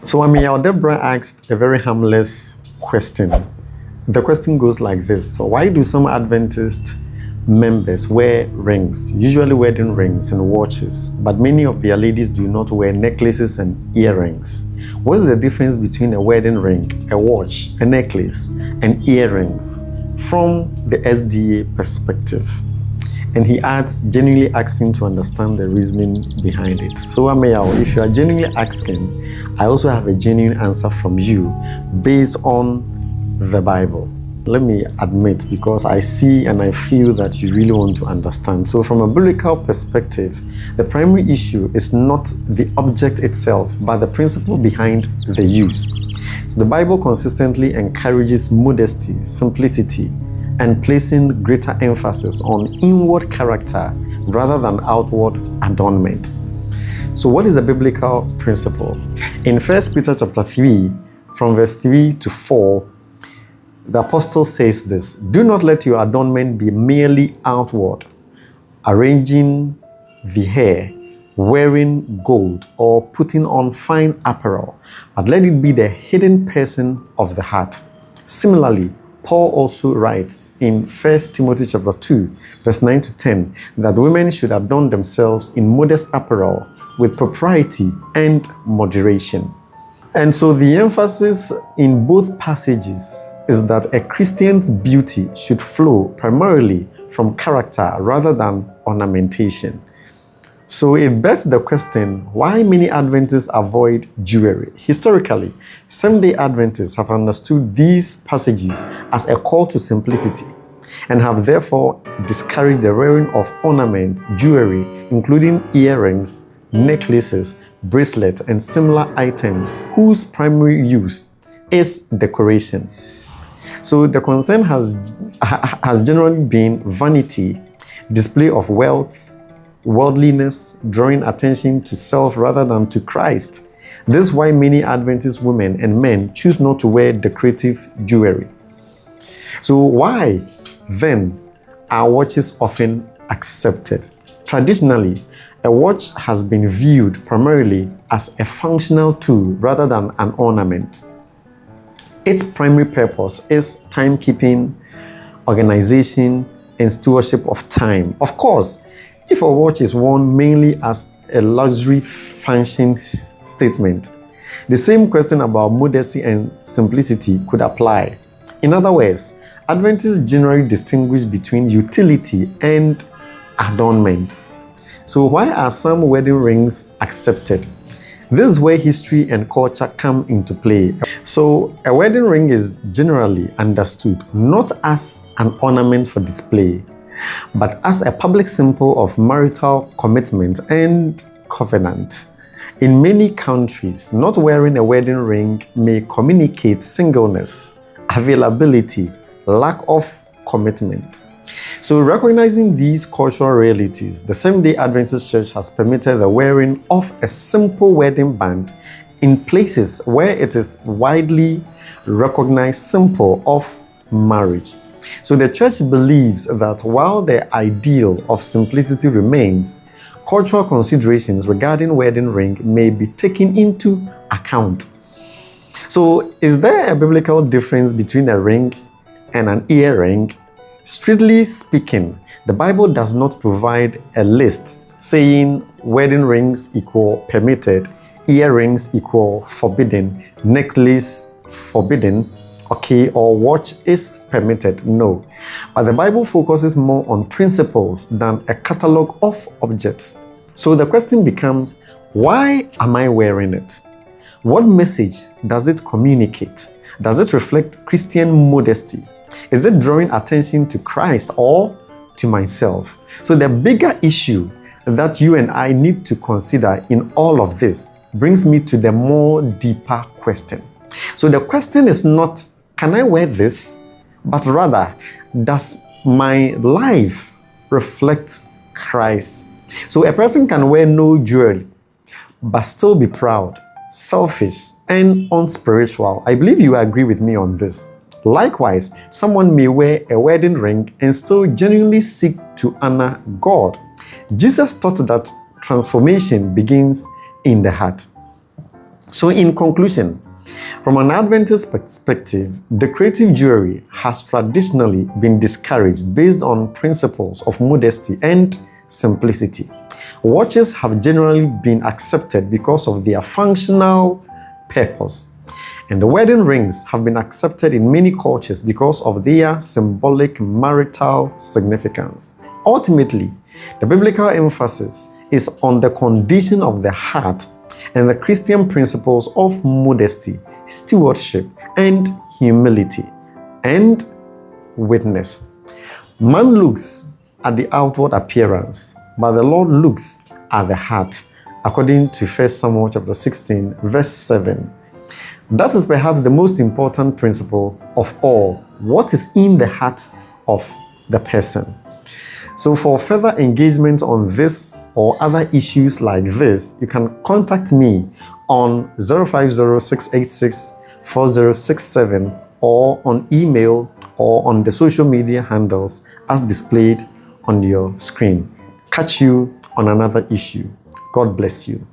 So Ameyaw, Debrah asked a very harmless question. The question goes like this. So why do some Adventist members wear rings, usually wedding rings and watches, but many of their ladies do not wear necklaces and earrings? What is the difference between a wedding ring, a watch, a necklace, and earrings from the SDA perspective? And he adds, genuinely asking to understand the reasoning behind it. So Ameyaw, if you are genuinely asking, I also have a genuine answer from you based on the Bible. Let me admit, because I see and I feel that you really want to understand. So from a biblical perspective, the primary issue is not the object itself, but the principle behind the use. So the Bible consistently encourages modesty, simplicity, and placing greater emphasis on inward character rather than outward adornment. So what is a biblical principle? In 1 Peter chapter 3, from verse 3 to 4, the apostle says this: do not let your adornment be merely outward, arranging the hair, wearing gold, or putting on fine apparel, but let it be the hidden person of the heart. Similarly, Paul also writes in 1 Timothy chapter 2, verse 9 to 10, that women should adorn themselves in modest apparel with propriety and moderation. And so the emphasis in both passages is that a Christian's beauty should flow primarily from character rather than ornamentation. So it begs the question, why many Adventists avoid jewelry? Historically, Seventh-day Adventists have understood these passages as a call to simplicity and have therefore discouraged the wearing of ornaments, jewelry, including earrings, necklaces, bracelets, and similar items whose primary use is decoration. So the concern has generally been vanity, display of wealth, worldliness, drawing attention to self rather than to Christ. This is why many Adventist women and men choose not to wear decorative jewelry. So why then are watches often accepted? Traditionally, a watch has been viewed primarily as a functional tool rather than an ornament. Its primary purpose is timekeeping, organization, and stewardship of time. Of course, if a watch is worn mainly as a luxury function statement, the same question about modesty and simplicity could apply. In other words, Adventists generally distinguish between utility and adornment. So why are some wedding rings accepted? This is where history and culture come into play. So a wedding ring is generally understood not as an ornament for display, but as a public symbol of marital commitment and covenant. In many countries, not wearing a wedding ring may communicate singleness, availability, lack of commitment. So recognizing these cultural realities, the Seventh-day Adventist Church has permitted the wearing of a simple wedding band in places where it is widely recognized symbol of marriage. So the church believes that while the ideal of simplicity remains, cultural considerations regarding wedding ring may be taken into account. So is there a biblical difference between a ring and an earring? Strictly speaking, the Bible does not provide a list saying wedding rings equal permitted, earrings equal forbidden, necklace forbidden, or watch is permitted. No. But the Bible focuses more on principles than a catalog of objects. So the question becomes, why am I wearing it? What message does it communicate? Does it reflect Christian modesty? Is it drawing attention to Christ or to myself? So the bigger issue that you and I need to consider in all of this brings me to the more deeper question. So the question is not, can I wear this? But rather, does my life reflect Christ? So a person can wear no jewelry, but still be proud, selfish, and unspiritual. I believe you agree with me on this. Likewise, someone may wear a wedding ring and still genuinely seek to honor God. Jesus taught that transformation begins in the heart. So in conclusion, from an Adventist perspective, decorative jewelry has traditionally been discouraged based on principles of modesty and simplicity. Watches have generally been accepted because of their functional purpose. And the wedding rings have been accepted in many cultures because of their symbolic marital significance. Ultimately, the biblical emphasis is on the condition of the heart and the Christian principles of modesty, stewardship, and humility, and witness. Man looks at the outward appearance, but the Lord looks at the heart, according to 1 Samuel chapter 16, verse 7. That is perhaps the most important principle of all. What is in the heart of the person? So for further engagement on this or other issues like this, you can contact me on 050-686-4067 or on email or on the social media handles as displayed on your screen. Catch you on another issue. God bless you.